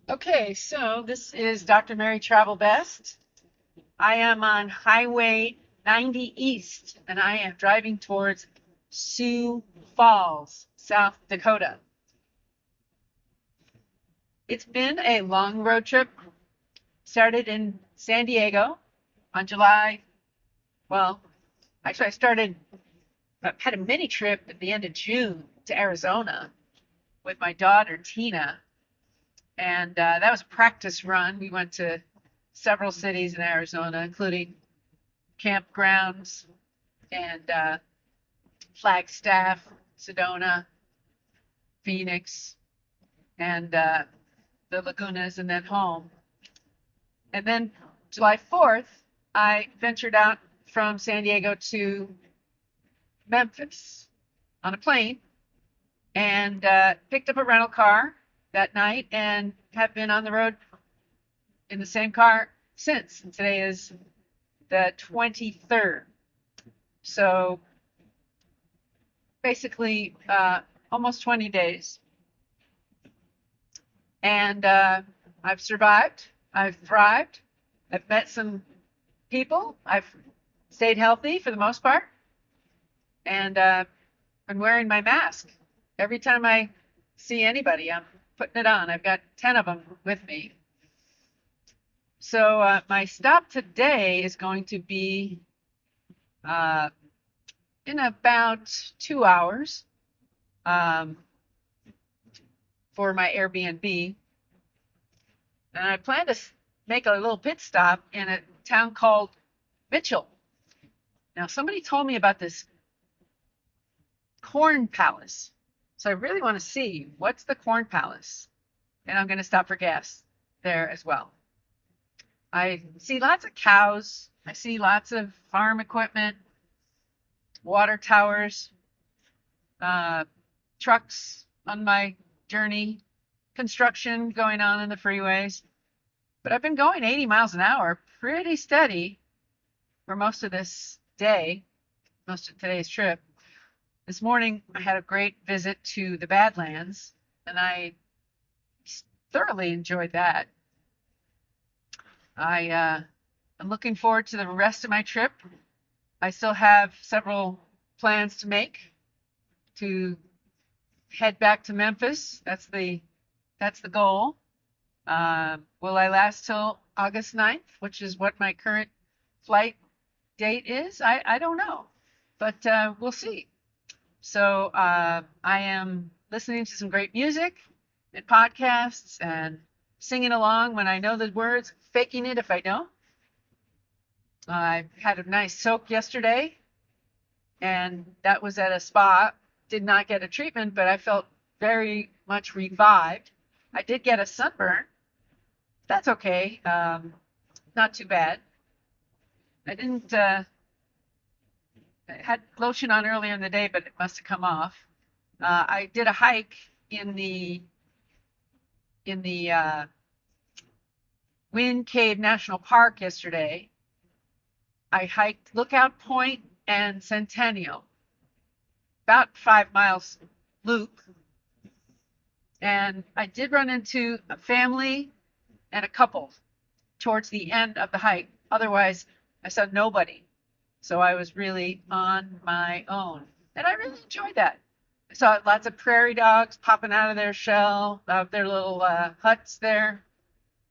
Okay, so this is Dr. Mary Travelbest. I am on Highway 90 East, and I am driving towards Sioux Falls, South Dakota. It's been a long road trip. Started in San Diego on July. Well, actually, I had a mini trip at the end of June to Arizona with my daughter, Tina. And that was a practice run. We went to several cities in Arizona, including campgrounds and Flagstaff, Sedona, Phoenix, and the lagunas, and then home. And then July 4th, I ventured out from San Diego to Memphis on a plane and picked up a rental car that night and have been on the road in the same car since. And today is the 23rd. So basically almost 20 days. And I've survived. I've thrived. I've met some people. I've stayed healthy for the most part. And I'm wearing my mask. Every time I see anybody, I'm putting it on. I've got 10 of them with me. So my stop today is going to be in about 2 hours for my Airbnb. And I plan to make a little pit stop in a town called Mitchell. Now, somebody told me about this corn palace. So I really want to see what's the corn palace. And I'm going to stop for gas there as well. I see lots of cows. I see lots of farm equipment, water towers, trucks on my journey, construction going on in the freeways. But I've been going 80 miles an hour, pretty steady for most of this day, most of today's trip. This morning, I had a great visit to the Badlands, and I thoroughly enjoyed that. I'm looking forward to the rest of my trip. I still have several plans to make to head back to Memphis. That's the goal. Will I last till August 9th, which is what my current flight date is? I don't know, but we'll see. So I am listening to some great music and podcasts and singing along when I know the words, faking it if I don't. I had a nice soak yesterday, and that was at a spa. Did not get a treatment, but I felt very much revived. I did get a sunburn. That's okay. Not too bad. I didn't. I had lotion on earlier in the day, but it must have come off. I did a hike in the Wind Cave National Park yesterday. I hiked Lookout Point and Centennial, about 5 miles loop. And I did run into a family and a couple towards the end of the hike. Otherwise, I saw nobody. So I was really on my own. And I really enjoyed that. I saw lots of prairie dogs popping out of their shell, of their little huts there.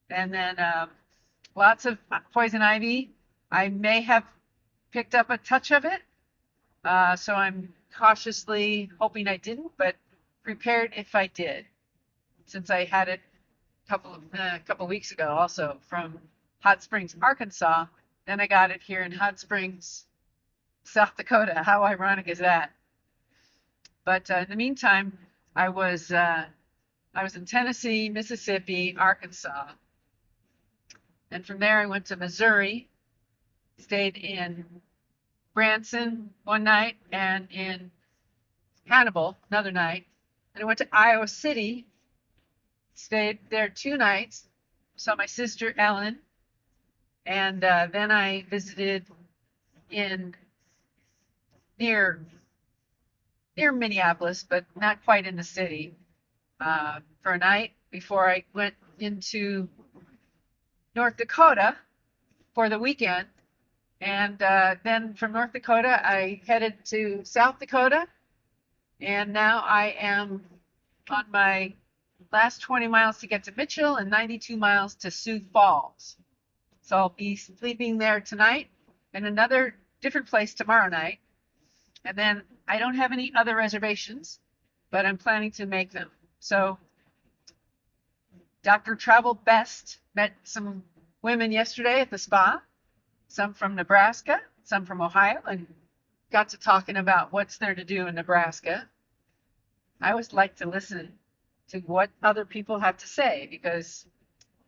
And then lots of poison ivy. I may have picked up a touch of it. So I'm cautiously hoping I didn't, but prepared if I did, since I had it a couple weeks ago also from Hot Springs, Arkansas. Then I got it here in Hot Springs, South Dakota. How ironic is that? But in the meantime, I was in Tennessee, Mississippi, Arkansas, and from there I went to Missouri, stayed in Branson one night and in Hannibal another night, and I went to Iowa City, stayed there 2 nights, saw my sister Ellen, and then I visited in near Minneapolis, but not quite in the city. for a night before I went into North Dakota for the weekend. And then from North Dakota, I headed to South Dakota. And now I am on my last 20 miles to get to Mitchell and 92 miles to Sioux Falls. So I'll be sleeping there tonight and another different place tomorrow night. And then I don't have any other reservations, but I'm planning to make them. So Dr. Travelbest met some women yesterday at the spa, some from Nebraska, some from Ohio, and got to talking about what's there to do in Nebraska. I always like to listen to what other people have to say because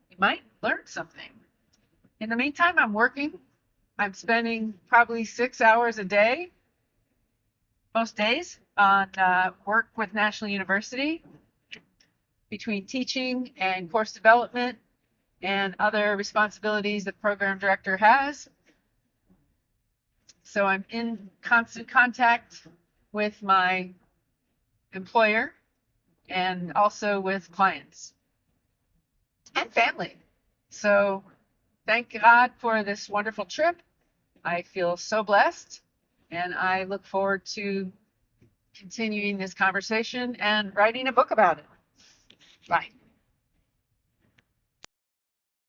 you might learn something. In the meantime, I'm working. I'm spending probably 6 hours a day, most days, on work with National University between teaching and course development and other responsibilities the program director has. So I'm in constant contact with my employer and also with clients and family. So thank God for this wonderful trip. I feel so blessed, and I look forward to continuing this conversation and writing a book about it. Bye.